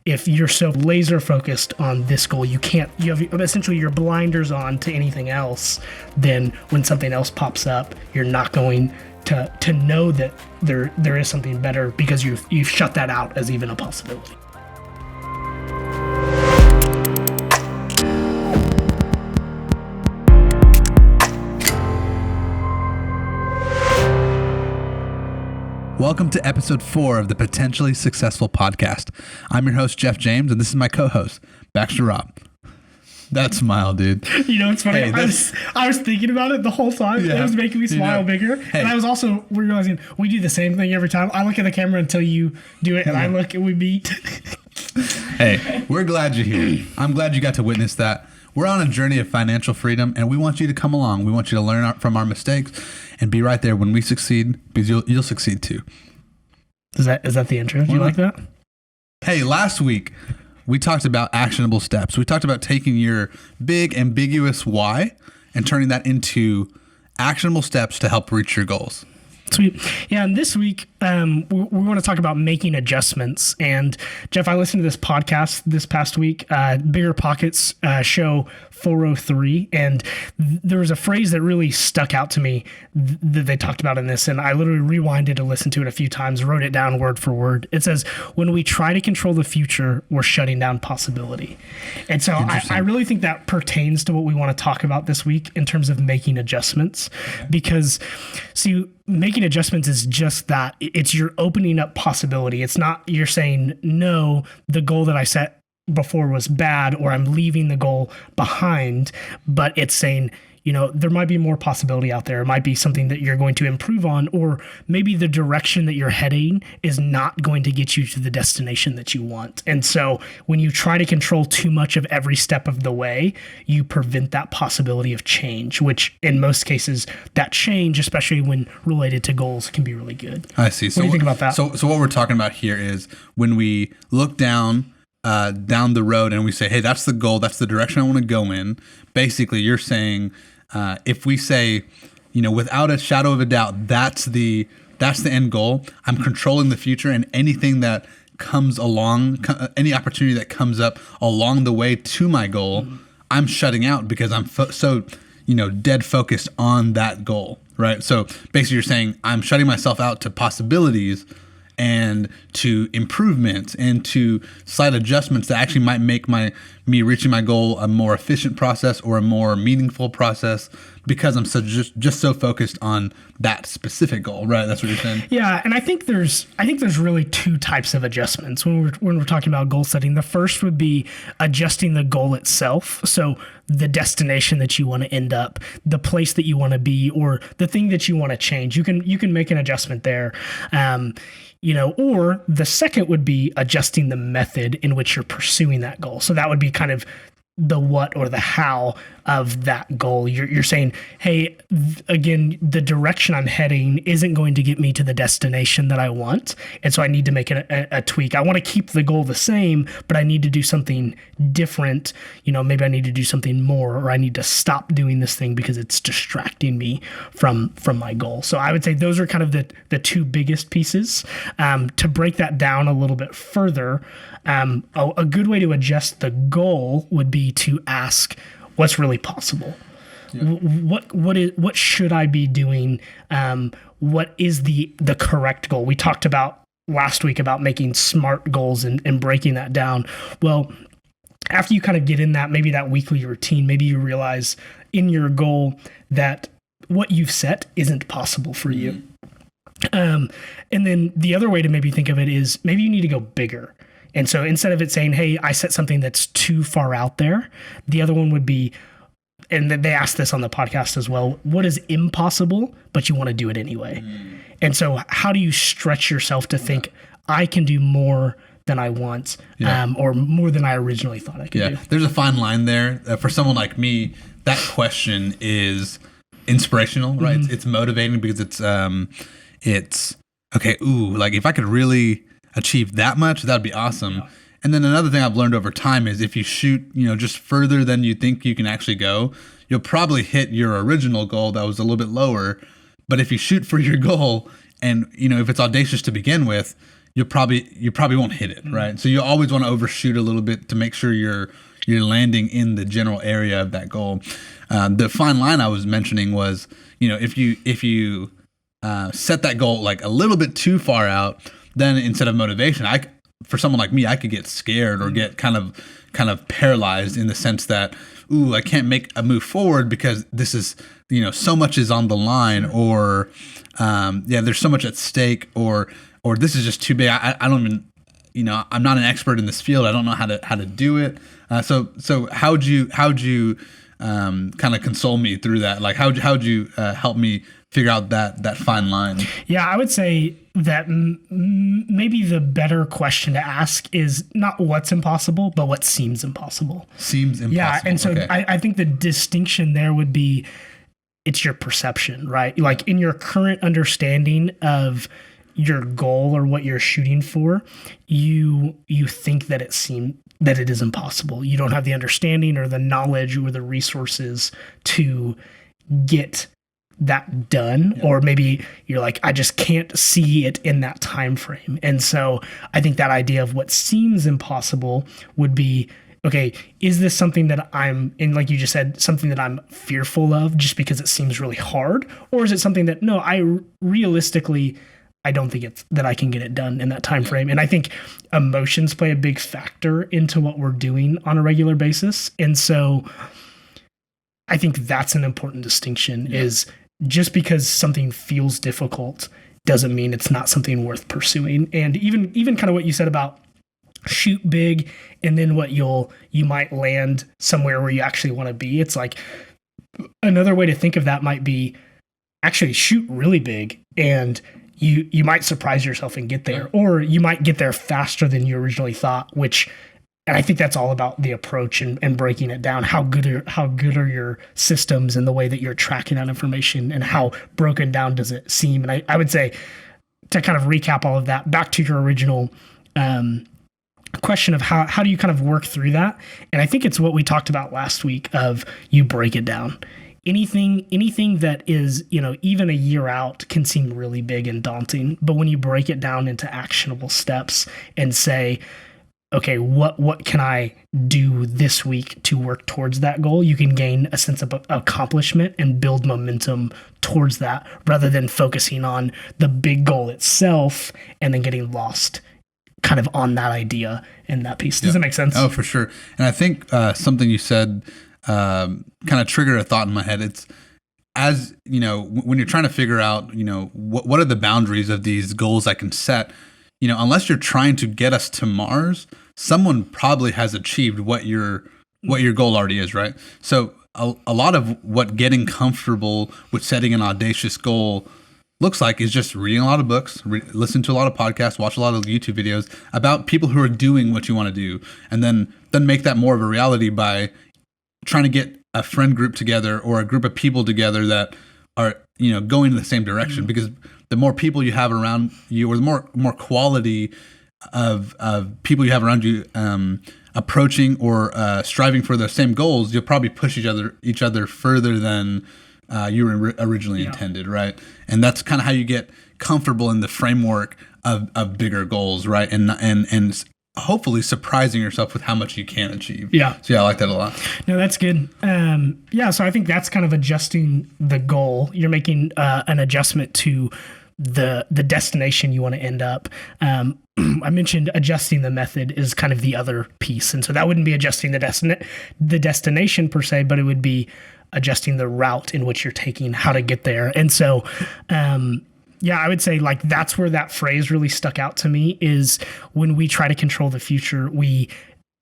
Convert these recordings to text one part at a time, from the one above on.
if you're so laser focused on this goal, you have essentially your blinders on to anything else, then when something else pops up, you're not going to know that there is something better because you've shut that out as even a possibility. Welcome to episode 4 of the Potentially Successful podcast. I'm your host, Jeff James, and this is my co-host, Baxter Rob. That smile, dude. You know, it's funny. Hey, I was thinking about it the whole time. Yeah, it was making me smile bigger. Hey. And I was also realizing we do the same thing every time. I look at the camera until you do it, and I look and we meet. Hey, we're glad you're here. I'm glad you got to witness that. We're on a journey of financial freedom, and we want you to come along. We want you to learn from our mistakes and be right there when we succeed, because you'll succeed too. Is that the intro? Do you like that? Hey, last week we talked about actionable steps. We talked about taking your big, ambiguous why and turning that into actionable steps to help reach your goals. Sweet. Yeah, and this week we want to talk about making adjustments. And Jeff, I listened to this podcast this past week, Bigger Pockets show 403, and there was a phrase that really stuck out to me that they talked about in this, and I literally rewinded to listen to it a few times, wrote it down word for word. It says, when we try to control the future, we're shutting down possibility. And so I really think that pertains to what we want to talk about this week in terms of making adjustments, because see, making adjustments is just that. It's you're opening up possibility. It's not you're saying, no, the goal that I set before was bad, or I'm leaving the goal behind, but it's saying, you know, there might be more possibility out there. It might be something that you're going to improve on, or maybe the direction that you're heading is not going to get you to the destination that you want. And so when you try to control too much of every step of the way, you prevent that possibility of change, which in most cases, that change, especially when related to goals, can be really good. I see. What do you think about that? So what we're talking about here is when we look down the road and we say, hey, that's the goal, that's the direction I want to go in. Basically, you're saying, if we say, you know, without a shadow of a doubt, that's the end goal, I'm controlling the future, and anything that comes along, any opportunity that comes up along the way to my goal, I'm shutting out because I'm so dead focused on that goal, right? So basically you're saying I'm shutting myself out to possibilities and to improvements and to slight adjustments that actually might make me reaching my goal a more efficient process or a more meaningful process, because I'm just so focused on that specific goal, right? That's what you're saying. Yeah, and I think there's really two types of adjustments when we're talking about goal setting. The first would be adjusting the goal itself, so the destination that you want to end up, the place that you want to be, or the thing that you want to change. You can make an adjustment there. Or the second would be adjusting the method in which you're pursuing that goal. So that would be kind of the what or the how of that goal. You're saying, hey, again, the direction I'm heading isn't going to get me to the destination that I want. And so I need to make a tweak. I want to keep the goal the same, but I need to do something different. Maybe I need to do something more, or I need to stop doing this thing because it's distracting me from my goal. So I would say those are kind of the two biggest pieces. To break that down a little bit further, a good way to adjust the goal would be to ask, what's really possible? Yeah. What should I be doing? What is the correct goal? We talked about last week about making SMART goals and breaking that down. Well, after you kind of get in maybe that weekly routine, maybe you realize in your goal that what you've set isn't possible for you. And then the other way to maybe think of it is maybe you need to go bigger. And so instead of it saying, hey, I set something that's too far out there, the other one would be, and they asked this on the podcast as well, what is impossible, but you want to do it anyway? And so how do you stretch yourself to think, I can do more than I want, or more than I originally thought I could do? There's a fine line there. For someone like me, that question is inspirational, right? It's motivating because it's okay, like if I could really achieve that much, that'd be awesome. Yeah. And then another thing I've learned over time is if you shoot, just further than you think you can actually go, you'll probably hit your original goal that was a little bit lower. But if you shoot for your goal and, if it's audacious to begin with, you probably won't hit it, right? So you always want to overshoot a little bit to make sure you're landing in the general area of that goal. The fine line I was mentioning was, if you set that goal like a little bit too far out, then instead of motivation, for someone like me, I could get scared or get kind of paralyzed in the sense that, I can't make a move forward because this is, so much is on the line, or there's so much at stake, or this is just too big. I don't even, I'm not an expert in this field. I don't know how to do it. So how'd you kind of console me through that? Like how'd you help me figure out that fine line? Yeah, I would say that maybe the better question to ask is not what's impossible, but what seems impossible. Seems impossible. Yeah, and so okay. I think the distinction there would be, it's your perception, right? Like in your current understanding of your goal or what you're shooting for, you think that it is impossible. You don't have the understanding or the knowledge or the resources to get that done. Or maybe you're like, I just can't see it in that time frame. And so I think that idea of what seems impossible would be, okay, is this something that I'm in, like you just said, something that I'm fearful of just because it seems really hard? Or is it something that, no, realistically, I don't think that I can get it done in that time frame. And I think emotions play a big factor into what we're doing on a regular basis. And so I think that's an important distinction, is just because something feels difficult doesn't mean it's not something worth pursuing. And even kind of what you said about shoot big and then what you might land somewhere where you actually want to be. It's like another way to think of that might be actually shoot really big, and you might surprise yourself and get there, or you might get there faster than you originally thought, and I think that's all about the approach and breaking it down. How good are your systems and the way that you're tracking that information, and how broken down does it seem? And I would say, to kind of recap all of that, back to your original question of how do you kind of work through that? And I think it's what we talked about last week of you break it down. Anything that is, even a year out can seem really big and daunting, but when you break it down into actionable steps and say, okay, what can I do this week to work towards that goal, you can gain a sense of accomplishment and build momentum towards that, rather than focusing on the big goal itself and then getting lost kind of on that idea and that piece. Does that make sense? Oh, for sure. And I think something you said kind of triggered a thought in my head. It's, as when you're trying to figure out, what are the boundaries of these goals I can set, unless you're trying to get us to Mars, someone probably has achieved what your goal already is, right? So a lot of what getting comfortable with setting an audacious goal looks like is just reading a lot of books, listen to a lot of podcasts, watch a lot of YouTube videos about people who are doing what you want to do, and then make that more of a reality by trying to get a friend group together or a group of people together that are going in the same direction. Because the more people you have around you, or the more quality of people you have around you approaching or striving for the same goals, you'll probably push each other further than you were originally intended, right? And that's kind of how you get comfortable in the framework of bigger goals, right? And hopefully surprising yourself with how much you can achieve. Yeah. So I like that a lot. No, that's good. So I think that's kind of adjusting the goal. You're making an adjustment to the destination you want to end up. I mentioned adjusting the method is kind of the other piece. And so that wouldn't be adjusting the destination per se, but it would be adjusting the route in which you're taking, how to get there. And so, I would say like that's where that phrase really stuck out to me, is when we try to control the future, we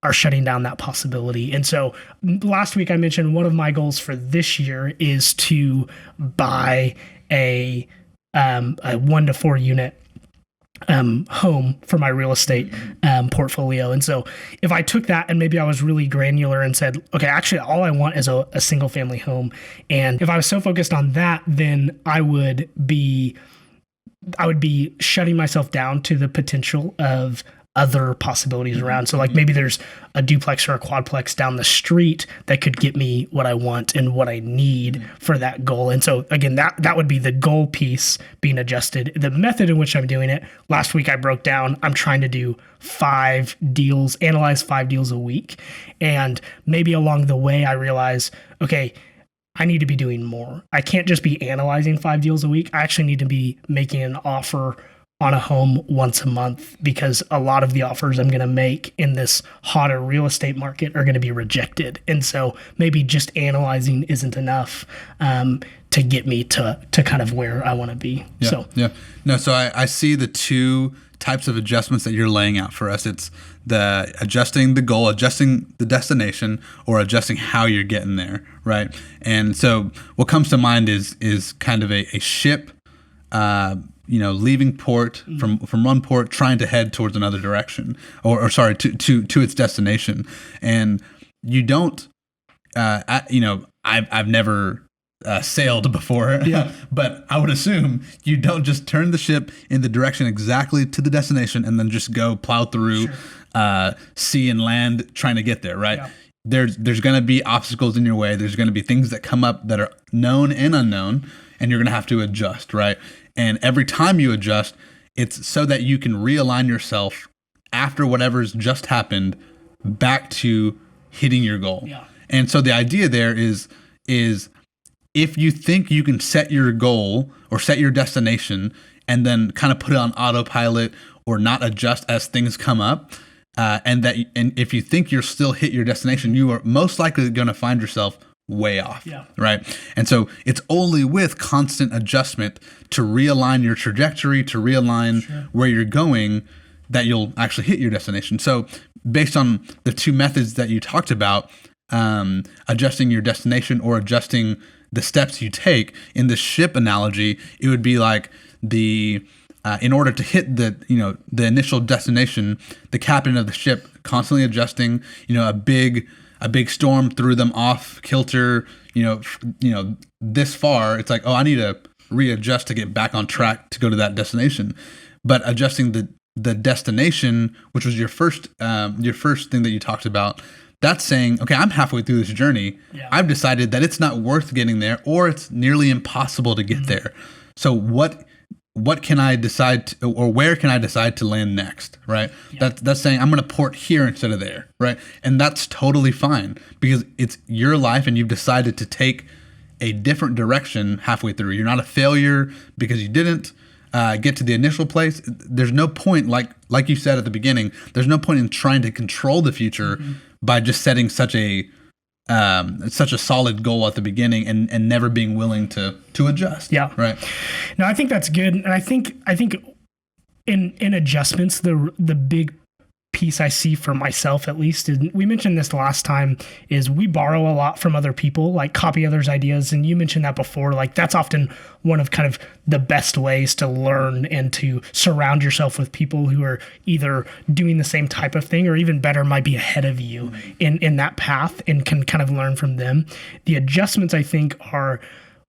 are shutting down that possibility. And so last week I mentioned one of my goals for this year is to buy a 1 to 4 unit home for my real estate portfolio. And so if I took that and maybe I was really granular and said, okay, actually all I want is a single family home. And if I was so focused on that, then I would be shutting myself down to the potential of other possibilities around. So like maybe there's a duplex or a quadplex down the street that could get me what I want and what I need for that goal. And so again, that would be the goal piece being adjusted. The method in which I'm doing it, last week I broke down, I'm trying to do 5 deals, analyze 5 deals a week. And maybe along the way I realize, okay, I need to be doing more. I can't just be analyzing 5 deals a week. I actually need to be making an offer on a home once a month, because a lot of the offers I'm going to make in this hotter real estate market are going to be rejected. And so maybe just analyzing isn't enough to get me to kind of where I want to be. So I see the 2 types of adjustments that you're laying out for us. It's the adjusting the goal, adjusting the destination, or adjusting how you're getting there, right? And so what comes to mind is kind of a ship leaving port from one port, trying to head towards another direction, or to its destination. And you don't, I've never sailed before, but I would assume you don't just turn the ship in the direction exactly to the destination and then just go plow through sea and land trying to get there, right? Yeah. There's going to be obstacles in your way. There's going to be things that come up that are known and unknown, and you're going to have to adjust, right? And every time you adjust, it's so that you can realign yourself after whatever's just happened back to hitting your goal. Yeah. And so the idea there is if you think you can set your goal or set your destination and then kind of put it on autopilot or not adjust as things come up, and if you think you'll still hit your destination, you are most likely going to find yourself way off, right? And so it's only with constant adjustment to realign your trajectory, to realign where you're going, that you'll actually hit your destination. So based on the 2 methods that you talked about, adjusting your destination or adjusting the steps you take, in the ship analogy, it would be like in order to hit the initial destination, the captain of the ship constantly adjusting, a big storm threw them off kilter, this far. It's like, oh, I need to readjust to get back on track to go to that destination. But adjusting the destination, which was your first thing that you talked about, that's saying, okay, I'm halfway through this journey. Yeah. I've decided that it's not worth getting there, or it's nearly impossible to get there. So what can I decide or where can I decide to land next, right? Yeah. That's saying I'm going to port here instead of there, right? And that's totally fine, because it's your life and you've decided to take a different direction halfway through. You're not a failure because you didn't get to the initial place. There's no point, like you said at the beginning, there's no point in trying to control the future by just setting such a solid goal at the beginning and never being willing to adjust. Yeah. Right. No, I think that's good. And I think in adjustments, the big piece I see for myself, at least, is, we mentioned this last time, is we borrow a lot from other people, like copy others' ideas. And you mentioned that before, like that's often one of kind of the best ways to learn and to surround yourself with people who are either doing the same type of thing, or even better, might be ahead of you in that path, and can kind of learn from them. The adjustments, I think, are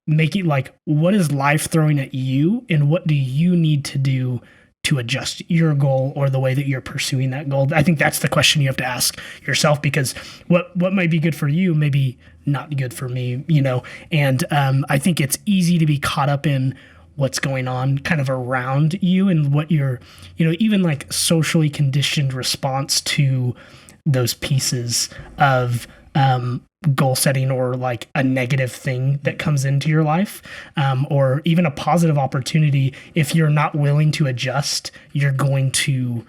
making like, what is life throwing at you, and what do you need to do to adjust your goal or the way that you're pursuing that goal? I think that's the question you have to ask yourself, because what might be good for you may be not good for me, and I think it's easy to be caught up in what's going on kind of around you and what you're, even like socially conditioned response to those pieces of goal setting, or like a negative thing that comes into your life, or even a positive opportunity. If you're not willing to adjust, you're going to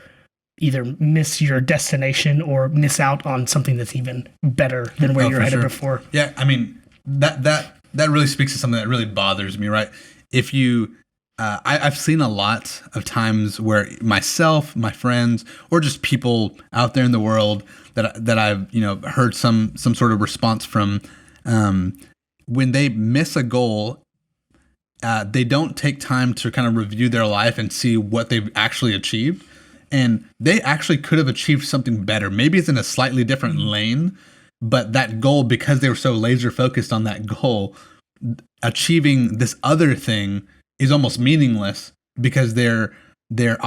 either miss your destination or miss out on something that's even better than where you're headed before. Yeah, I mean, that really speaks to something that really bothers me, right? If you I've seen a lot of times where myself, my friends, or just people out there in the world that I've heard some sort of response from, when they miss a goal, they don't take time to kind of review their life and see what they've actually achieved, and they actually could have achieved something better. Maybe it's in a slightly different lane, but that goal, because they were so laser focused on that goal, achieving this other thing is almost meaningless, because they're their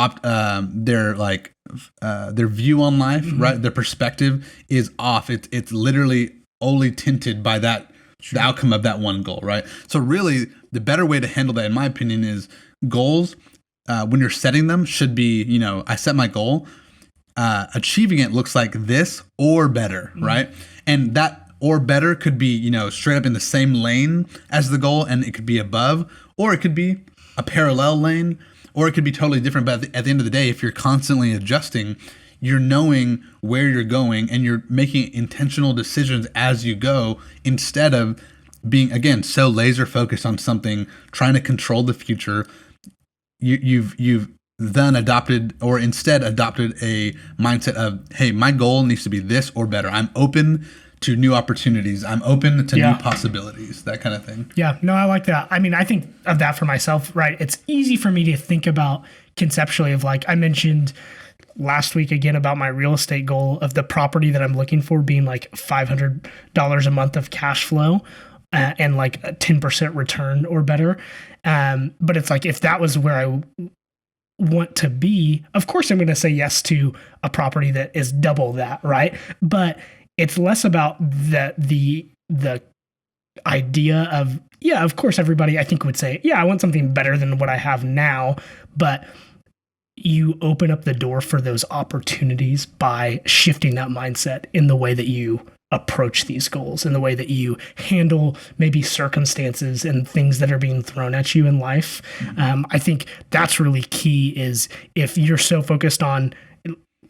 view on life, right? Their perspective is off. It's literally only tinted by the outcome of that one goal, right? So really, the better way to handle that, in my opinion, is goals. When you're setting them, should be, I set my goal. Achieving it looks like this or better, right? And that or better could be, straight up in the same lane as the goal, and it could be above, or it could be a parallel lane, or it could be totally different. But at the end of the day, if you're constantly adjusting, you're knowing where you're going and you're making intentional decisions as you go, instead of being, again, so laser focused on something, trying to control the future. You've then adopted a mindset of, hey, my goal needs to be this or better. I'm open to new opportunities. I'm open to new possibilities, that kind of thing. Yeah, no, I like that. I mean, I think of that for myself, right? It's easy for me to think about conceptually of, like I mentioned last week again about my real estate goal of the property that I'm looking for being like $500 a month of cash flow and like a 10% return or better. But it's like, if that was where I want to be, of course I'm going to say yes to a property that is double that, right? But it's less about the idea of, yeah, of course everybody I think would say, yeah, I want something better than what I have now, but you open up the door for those opportunities by shifting that mindset in the way that you approach these goals, in the way that you handle maybe circumstances and things that are being thrown at you in life. I think that's really key, is if you're so focused on,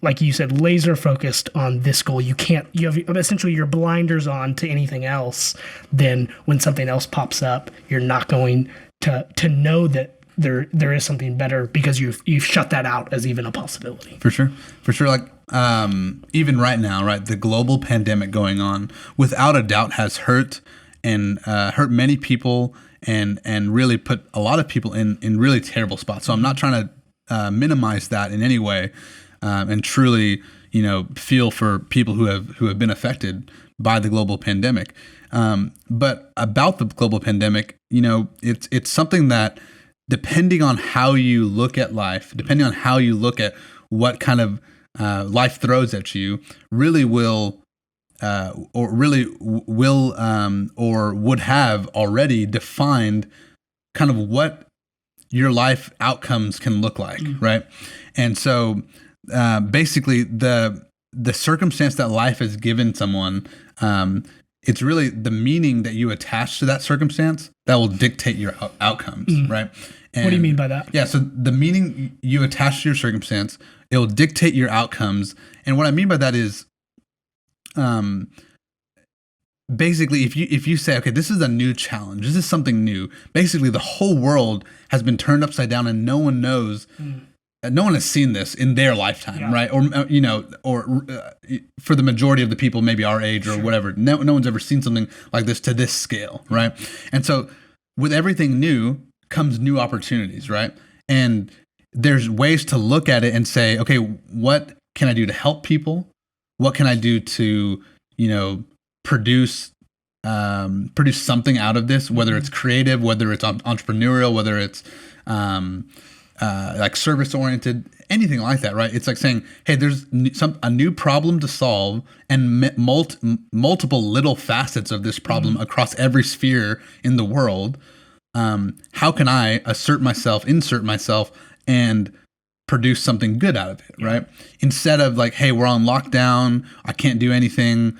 like you said, laser focused on this goal, you have essentially your blinders on to anything else. Then when something else pops up, you're not going to know that there is something better, because you've shut that out as even a possibility. For sure. Like, even right now, right, the global pandemic going on, without a doubt, has hurt hurt many people and really put a lot of people in really terrible spots. So I'm not trying to minimize that in any way. And truly, feel for people who have been affected by the global pandemic. But about the global pandemic, it's something that, depending on how you look at life, depending on how you look at what kind of life throws at you, really will or would have already defined kind of what your life outcomes can look like, right? And so basically the circumstance that life has given someone, it's really the meaning that you attach to that circumstance that will dictate your outcomes, right? And what do you mean by that? Yeah, so the meaning you attach to your circumstance, it will dictate your outcomes. And what I mean by that is, basically, if you say, okay, this is a new challenge, this is something new. Basically, the whole world has been turned upside down, and no one knows. No one has seen this in their lifetime, right? Or for the majority of the people, maybe our age or whatever, no one's ever seen something like this to this scale, right? And so, with everything new comes new opportunities, right? And there's ways to look at it and say, okay, what can I do to help people? What can I do to, produce something out of this? Whether it's creative, whether it's entrepreneurial, whether it's like service oriented, anything like that, right? It's like saying, hey, there's a new problem to solve, and multiple little facets of this problem across every sphere in the world. How can I insert myself, and produce something good out of it, right? Instead of like, hey, we're on lockdown, I can't do anything,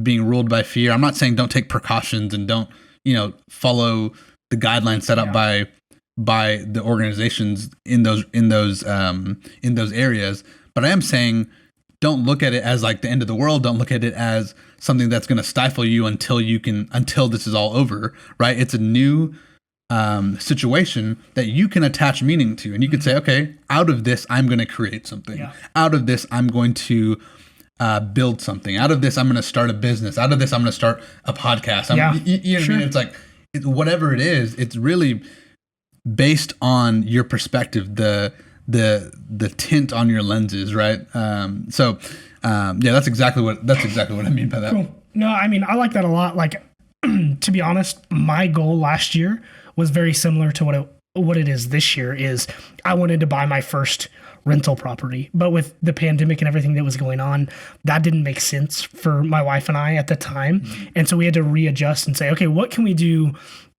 being ruled by fear. I'm not saying don't take precautions and don't, follow the guidelines set up by the organizations in those areas. But I am saying, don't look at it as like the end of the world. Don't look at it as something that's going to stifle you until this is all over, right? It's a new situation that you can attach meaning to, and you could say, okay, out of this, I'm going to create something. Yeah. Out of this, I'm going to build something. Out of this, I'm going to start a business. Out of this, I'm going to start a podcast. You know what I mean? It's like, whatever it is, it's really based on your perspective, the tint on your lenses, right? That's exactly what I mean by that. Cool. No, I mean, I like that a lot. Like, to be honest, my goal last year was very similar to what it is this year is I wanted to buy my first rental property. But with the pandemic and everything that was going on, that didn't make sense for my wife and I at the time. And so we had to readjust and say, okay, what can we do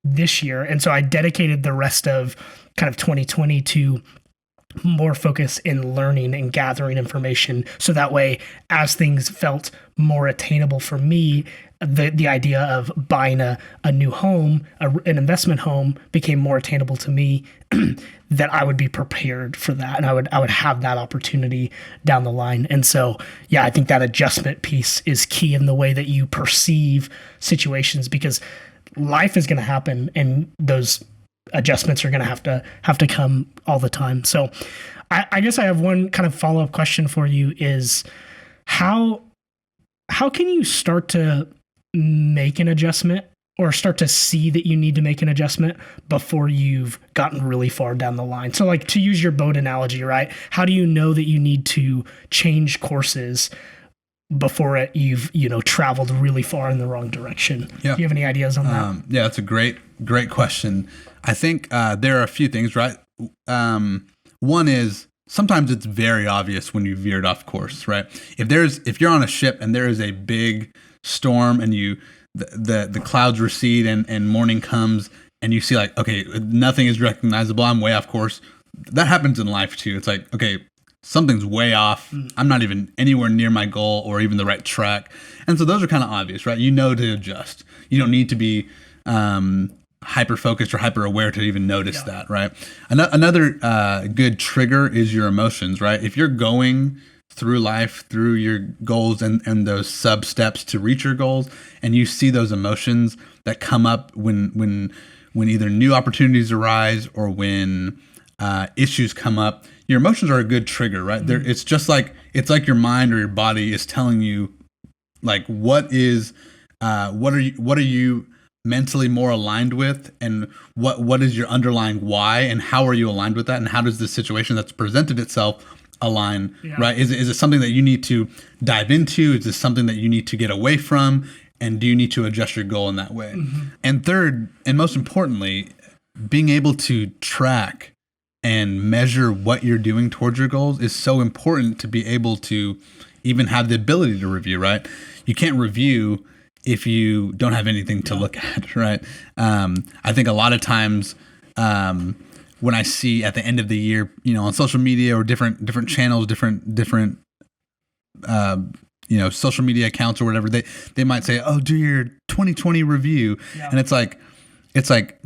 this year? And so I dedicated the rest of kind of 2020 to more focus in learning and gathering information. So that way, as things felt more attainable for me, the idea of buying a new home, an investment home, became more attainable to me. That I would be prepared for that, and I would have that opportunity down the line. And so, yeah, I think that adjustment piece is key in the way that you perceive situations, because life is going to happen, and those adjustments are going to have to come all the time. So, I guess I have one kind of follow up question for you: is how can you start to make an adjustment, or start to see that you need to make an adjustment before you've gotten really far down the line? So, like, to use your boat analogy, right? How do you know that you need to change courses before you've traveled really far in the wrong direction? Yeah. Do you have any ideas on that? Yeah, that's a great question. I think there are a few things, right? One is sometimes it's very obvious when you veered off course, right? If you're on a ship and there is a big storm and the clouds recede and morning comes and you see like, okay, nothing is recognizable, I'm way off course. That happens in life too. It's like, okay, something's way off. I'm not even anywhere near my goal or even the right track. And so those are kind of obvious, right? You know to adjust. You don't need to be hyper focused or hyper aware to even notice that, right? Another good trigger is your emotions, right? If you're going through life, through your goals and those sub steps to reach your goals, and you see those emotions that come up when either new opportunities arise or when issues come up, your emotions are a good trigger, right? It's just like, it's like your mind or your body is telling you, like, what are you mentally more aligned with, and what is your underlying why, and how are you aligned with that, and how does the situation that's presented itself align, right? Is it something that you need to dive into? Is this something that you need to get away from? And do you need to adjust your goal in that way? And third, and most importantly, being able to track and measure what you're doing towards your goals is so important to be able to even have the ability to review, right? You can't review if you don't have anything to look at, right? I think a lot of times when I see at the end of the year, on social media or different channels, different social media accounts or whatever, they might say, "Oh, do your 2020 review," and it's like,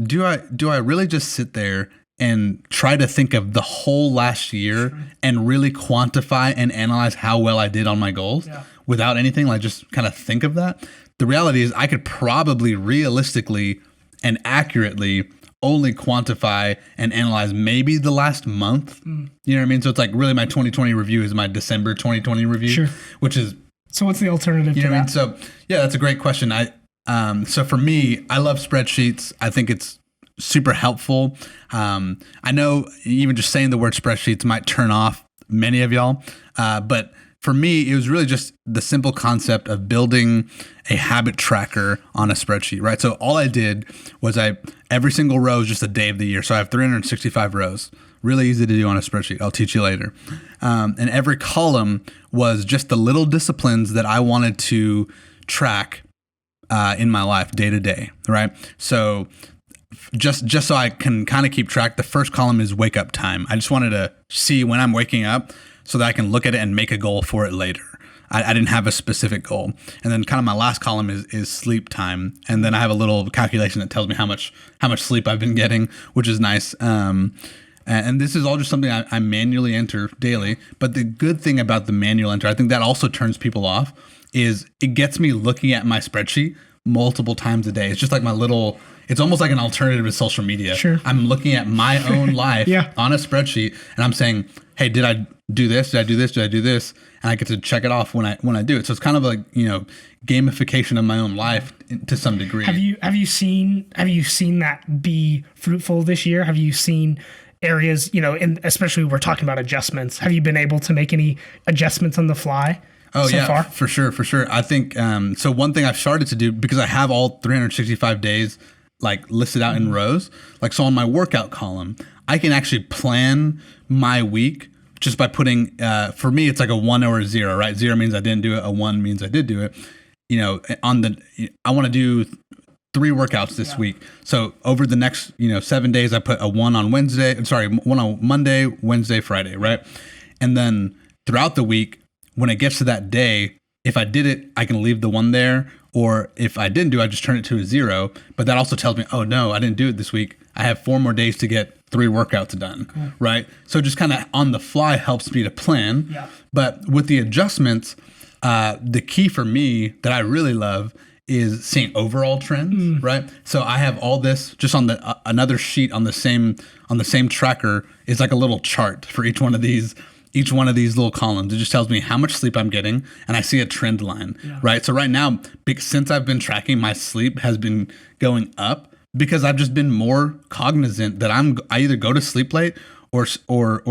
do I really just sit there and try to think of the whole last year and really quantify and analyze how well I did on my goals without anything, like just kind of think of that? The reality is I could probably realistically and accurately only quantify and analyze maybe the last month. You know what I mean? So it's like really my 2020 review is my December 2020 review, which is. So what's the alternative to that? I mean? So yeah, that's a great question. So for me, I love spreadsheets. I think it's super helpful. I know even just saying the word spreadsheets might turn off many of y'all, but for me, it was really just the simple concept of building a habit tracker on a spreadsheet, right? So all I did was every single row is just a day of the year. So I have 365 rows. Really easy to do on a spreadsheet. I'll teach you later. And every column was just the little disciplines that I wanted to track in my life day to day, right? So just so I can kind of keep track, the first column is wake up time. I just wanted to see when I'm waking up so that I can look at it and make a goal for it later. I didn't have a specific goal. And then kind of my last column is sleep time. And then I have a little calculation that tells me how much sleep I've been getting, which is nice. And this is all just something I manually enter daily. But the good thing about the manual enter, I think that also turns people off, is it gets me looking at my spreadsheet multiple times a day. It's just like it's almost like an alternative to social media. Sure. I'm looking at my own life on a spreadsheet, and I'm saying, hey, did I do this? Did I do this? Did I do this? And I get to check it off when I do it. So it's kind of like, gamification of my own life to some degree. Have you seen that be fruitful this year? Have you seen areas, and especially we're talking about adjustments. Have you been able to make any adjustments on the fly? Oh, so far? For sure. I think, so one thing I've started to do, because I have all 365 days like listed out in rows. Like, so on my workout column, I can actually plan my week just by putting, for me, it's like a 1 or a 0, right? 0 means I didn't do it. A 1 means I did do it. You know, I want to do 3 workouts this week. So over the next, 7 days, I put a 1 on Wednesday. Sorry, 1 on Monday, Wednesday, Friday, right? And then throughout the week, when it gets to that day, if I did it, I can leave the 1 there. Or if I didn't do it, I just turn it to a 0. But that also tells me, oh no, I didn't do it this week. I have 4 more days to get 3 workouts done, right? So just kind of on the fly helps me to plan. Yeah. But with the adjustments, the key for me that I really love is seeing overall trends, right? So I have all this just on the another sheet on the same tracker is like a little chart for each one of these little columns. It just tells me how much sleep I'm getting, and I see a trend line, right? So right now, since I've been tracking, my sleep has been going up because I've just been more cognizant that I either go to sleep late or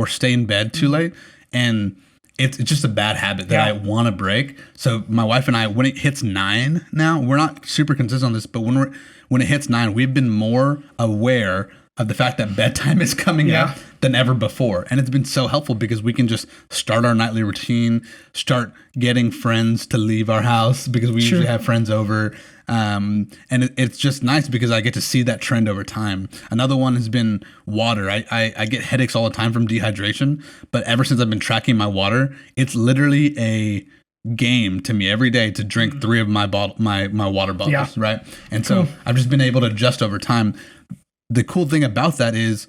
stay in bed too late, and it's just a bad habit that I want to break. So my wife and I, when it hits 9 now, we're not super consistent on this, but when it hits 9, we've been more aware of the fact that bedtime is coming up than ever before. And it's been so helpful because we can just start our nightly routine, start getting friends to leave our house because we usually have friends over. And it's just nice because I get to see that trend over time. Another one has been water. I get headaches all the time from dehydration, but ever since I've been tracking my water, it's literally a game to me every day to drink 3 of my water bottles, right? And so I've just been able to adjust over time. The cool thing about that is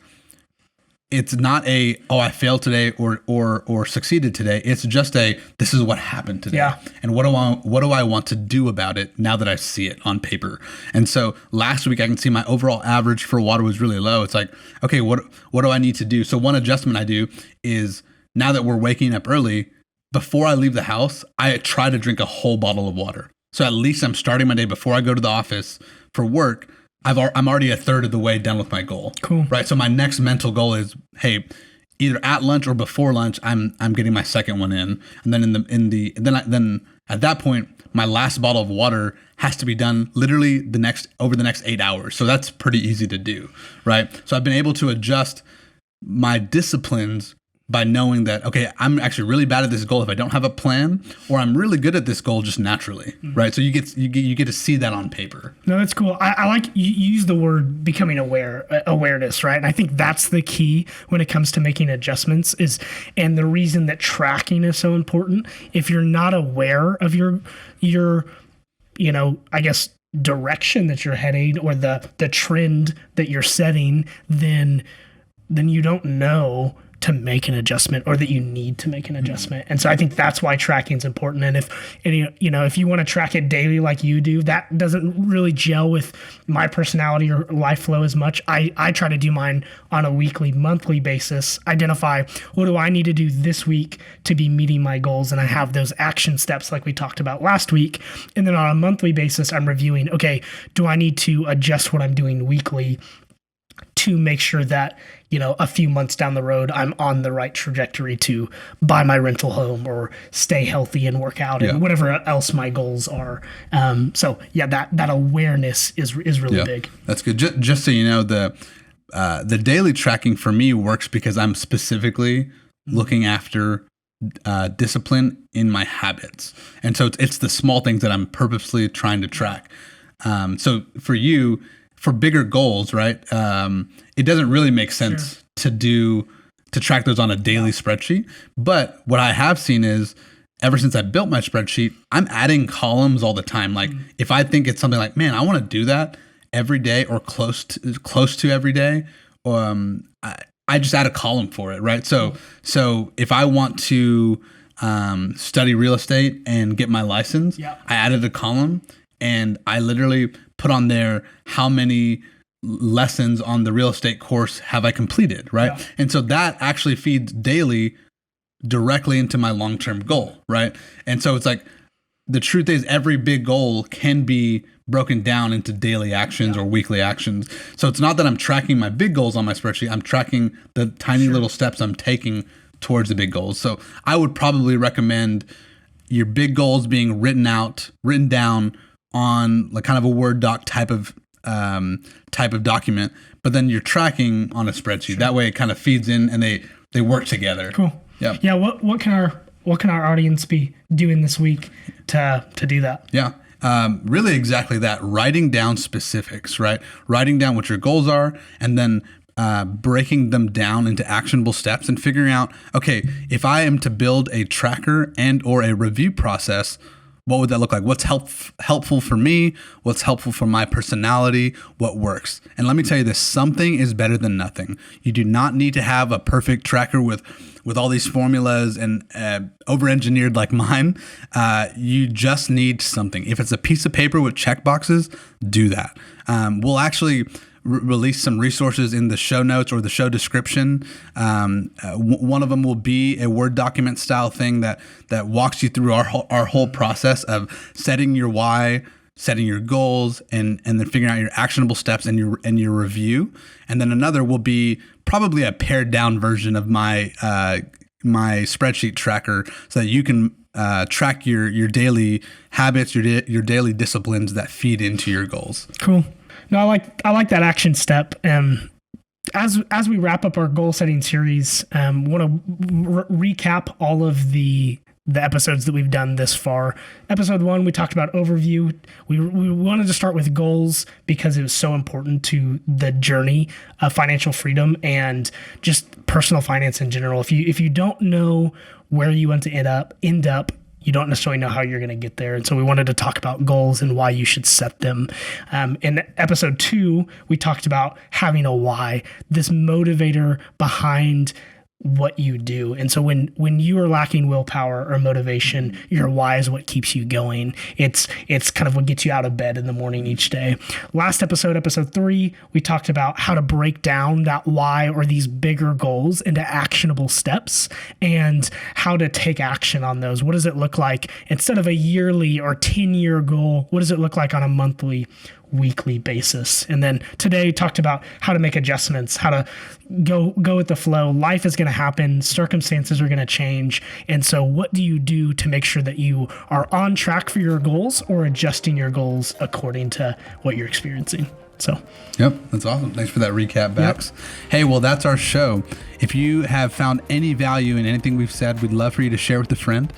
it's not I failed today or succeeded today. It's just this is what happened today. Yeah. And what do I want to do about it now that I see it on paper? And so last week I can see my overall average for water was really low. It's like, okay, what do I need to do? So one adjustment I do is now that we're waking up early, before I leave the house, I try to drink a whole bottle of water. So at least I'm starting my day before I go to the office for work. I'm already a third of the way done with my goal. Cool. Right. So my next mental goal is, hey, either at lunch or before lunch, I'm getting my second one in, and then then at that point, my last bottle of water has to be done literally over the next 8 hours. So that's pretty easy to do, right? So I've been able to adjust my disciplines by knowing that, okay, I'm actually really bad at this goal if I don't have a plan, or I'm really good at this goal just naturally, right? So you get to see that on paper. No, that's cool. I like you use the word becoming awareness, right? And I think that's the key when it comes to making adjustments and the reason that tracking is so important. If you're not aware of your I guess direction that you're heading or the trend that you're setting, then you don't know to make an adjustment or that you need to make an adjustment. And so I think that's why tracking is important. And if you want to track it daily like you do, that doesn't really gel with my personality or life flow as much. I try to do mine on a weekly, monthly basis, identify what do I need to do this week to be meeting my goals. And I have those action steps like we talked about last week. And then on a monthly basis, I'm reviewing, okay, do I need to adjust what I'm doing weekly to make sure that, a few months down the road, I'm on the right trajectory to buy my rental home or stay healthy and work out and whatever else my goals are. That awareness is really big. That's good. Just so you know, the daily tracking for me works because I'm specifically looking after discipline in my habits. And so it's the small things that I'm purposely trying to track. So for you, for bigger goals, right? It doesn't really make sense to track those on a daily spreadsheet. But what I have seen is ever since I built my spreadsheet, I'm adding columns all the time. Like if I think it's something like, man, I want to do that every day or close to every day, I just add a column for it, right? So if I want to study real estate and get my license, I added a column and I literally put on there how many lessons on the real estate course have I completed, right? Yeah. And so that actually feeds daily directly into my long-term goal, right? And so it's like the truth is every big goal can be broken down into daily actions or weekly actions. So it's not that I'm tracking my big goals on my spreadsheet, I'm tracking the tiny little steps I'm taking towards the big goals. So I would probably recommend your big goals being written down on like kind of a Word doc type of type of document, but then you're tracking on a spreadsheet. That way it kind of feeds in and they work together. Cool. Yeah. Yeah. What can our audience be doing this week to do that? Yeah. Really exactly that. Writing down specifics, right? Writing down what your goals are, and then breaking them down into actionable steps and figuring out, okay, if I am to build a tracker and or a review process, what would that look like? What's helpful for me? What's helpful for my personality? What works? And let me tell you this, something is better than nothing. You do not need to have a perfect tracker with all these formulas and over-engineered like mine. You just need something. If it's a piece of paper with check boxes, do that. We'll actually release some resources in the show notes or the show description. One of them will be a Word document style thing that walks you through our whole process of setting your why, setting your goals, and then figuring out your actionable steps and your review. And then another will be probably a pared down version of my spreadsheet tracker, so that you can track your daily habits, your daily disciplines that feed into your goals. Cool. No, I like that action step. As we wrap up our goal setting series, want to recap all of the episodes that we've done this far. Episode 1, we talked about overview. We wanted to start with goals because it was so important to the journey of financial freedom and just personal finance in general. If you don't know where you want to end up, you don't necessarily know how you're going to get there. And so we wanted to talk about goals and why you should set them. In episode 2, we talked about having a why, this motivator behind what you do. And so when you are lacking willpower or motivation, your why is what keeps you going. It's kind of what gets you out of bed in the morning each day. Last episode 3, we talked about how to break down that why or these bigger goals into actionable steps and how to take action on those. What does it look like instead of a yearly or 10-year goal? What does it look like on a monthly, weekly basis? And then today talked about how to make adjustments, how to go with the flow. Life is going to happen. Circumstances are going to change. And so what do you do to make sure that you are on track for your goals or adjusting your goals according to what you're experiencing? So, yep, that's awesome. Thanks for that recap, Bax. Yep. Hey, well, that's our show. If you have found any value in anything we've said, we'd love for you to share with a friend.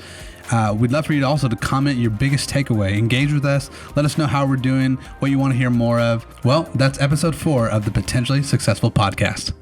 We'd love for you to also comment your biggest takeaway. Engage with us. Let us know how we're doing, what you want to hear more of. Well, that's episode 4 of the Potentially Successful Podcast.